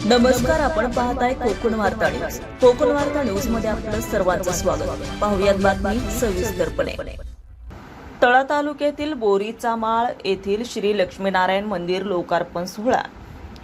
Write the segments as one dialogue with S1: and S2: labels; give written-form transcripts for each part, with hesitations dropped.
S1: नमस्कार, आपण पाहताय कोकण वार्ता न्यूज. कोकण वार्ता न्यूज मध्ये आपलं सर्वांचं स्वागत. पाहुयात बातमी सविस्तरपणे. तळा तालुक्यातील बोरीचा माळ येथील श्री लक्ष्मीनारायण मंदिर लोकार्पण सोहळा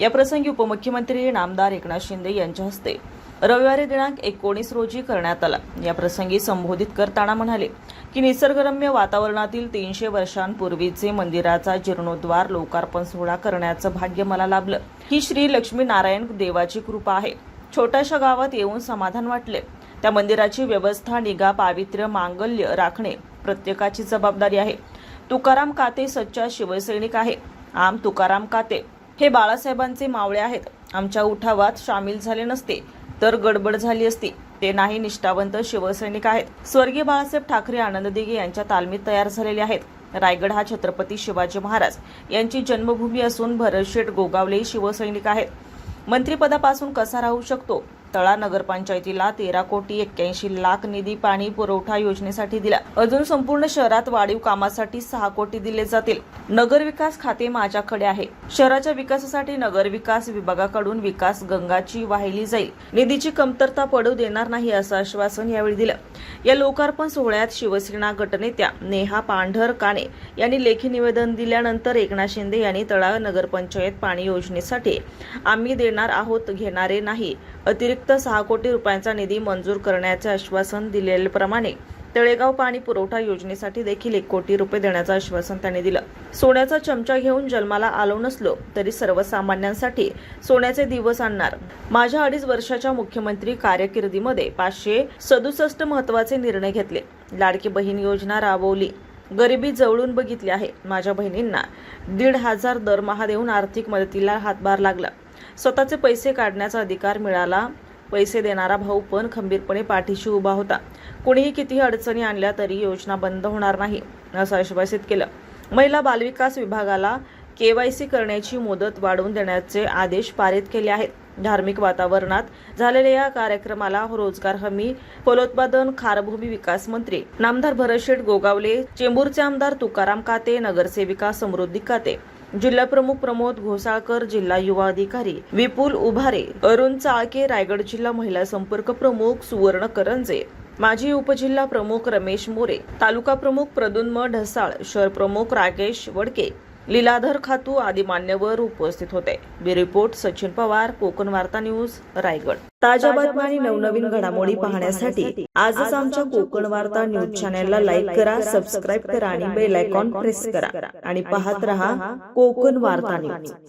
S1: या प्रसंगी उपमुख्यमंत्री नामदार एकनाथ शिंदे यांच्या हस्ते रविवारी दिनांक 19 रोजी करण्यात आला. या प्रसंगी संबोधित करताना म्हणाले की निसर्गरम्य वातावरणातील 300 वर्षांपूर्वीचे मंदिराचा जीर्णोद्धार लोकार्पण सोहळा करण्याचं भाग्य मला लाभलं. ही श्री लक्ष्मीनारायण देवाची कृपा आहे. छोट्याशा गावात येऊन समाधान वाटले. त्या मंदिराची व्यवस्था, निगा, पावित्र्य, मांगल्य राखणे प्रत्येकाची जबाबदारी आहे. तुकाराम काते सच्चा शिवसैनिक आहे. आम तुकाराम काते हे बाळासाहेबांचे मावळे आहेत. आमच्या उठावात सामील झाले नसते तर गडबड झाली असती. ते नाही, निष्ठावंत शिवसैनिक आहेत. स्वर्गीय बाळासाहेब ठाकरे आनंद दिघे यांच्या तालमीत तयार झालेले आहेत. रायगड हा छत्रपती शिवाजी महाराज यांची जन्मभूमी असून भरतशेठ गोगावले शिवसैनिक आहेत. मंत्रिपदापासून कसा राहू शकतो? तळा नगरपंचायतीला 13,81,00,000 निधी पाणी पुरवठा योजनेसाठी दिला. अजून संपूर्ण शहरात वाढीव कामासाठी 6 कोटी दिले जातील. नगरविकास खाते माझ्याकडे आहे. शहराच्या विकासासाठी नगरविकास विभागाकडून विकास गंगाची वाहिली जाईल. निधीची कमतरता पडू देणार नाही असं आश्वासन यावेळी दिलं. या लोकार्पण सोहळ्यात शिवसेना गटनेत्या नेहा पांढरकाने यांनी लेखी निवेदन दिल्यानंतर एकनाथ शिंदे यांनी तळा नगरपंचायत पाणी योजनेसाठी आम्ही देणार आहोत, घेणारे नाही, अतिरिक्त 6 कोटी रुपयांचा निधी मंजूर करण्याचे आश्वासन दिलेल्याप्रमाणे तळेगाव पाणी पुरवठा योजनेसाठी देखील 1 कोटी रुपये देण्याचं आश्वासन त्यांनी दिलं. सोन्याचा चमचा घेऊन जन्माला आलो नसलो तरी सर्वसामान्यांसाठी सोन्याचे दिवस आणणार. माझ्या 2.5 वर्षाच्या मुख्यमंत्री कारकिर्दीमध्ये 567 महत्त्वाचे निर्णय घेतले. लाडकी बहीण योजना राबवली. गरिबी जवळून बघितली आहे. माझ्या बहिणींना 1,500 दरमहा देऊन आर्थिक मदतीला हातभार लागला. स्वतःचे पैसे काढण्याचा अधिकार मिळाला. पैसे देणारा भाऊ पण खंबीरपणे पाठीशी उभा होता. कोणीही कितीही अडचणी आणल्या तरी योजना बंद होणार नाही असं आश्वासित केलं. महिला बालविकास विभागाला KYC करण्याची मुदत वाढवून देण्याचे आदेश पारित केले आहेत. धार्मिक वातावरणात झालेल्या या कार्यक्रमाला रोजगार हमी, फलोत्पादन, खारभूमी विकास मंत्री नामदार भरतशेठ गोगावले, चेंबूरचे आमदार तुकाराम काते, नगरसेविका समृद्धी काते, जिल्हा प्रमुख प्रमोद घोसाळकर, जिल्हा युवा अधिकारी विपुल उभारे, अरुण चाळके, रायगड जिल्हा महिला संपर्क प्रमुख सुवर्ण करंजे, माजी उपजिल्हा प्रमुख रमेश मोरे, तालुका प्रमुख प्रद्युम्न ढसाळ, शहर प्रमुख राकेश वडके, लीलाधर खातू आदी मान्यवर उपस्थित होते. ब्युरो रिपोर्ट सचिन पवार, कोकण वार्ता न्यूज, रायगड. ताज्या बातम्या आणि नवनवीन घडामोडी पाहण्यासाठी आजच आमच्या कोकण वार्ता न्यूज चॅनलला लाईक करा, सबस्क्राईब करा आणि बेल आयकॉन प्रेस करा आणि पाहत रहा कोकण वार्ता न्यूज.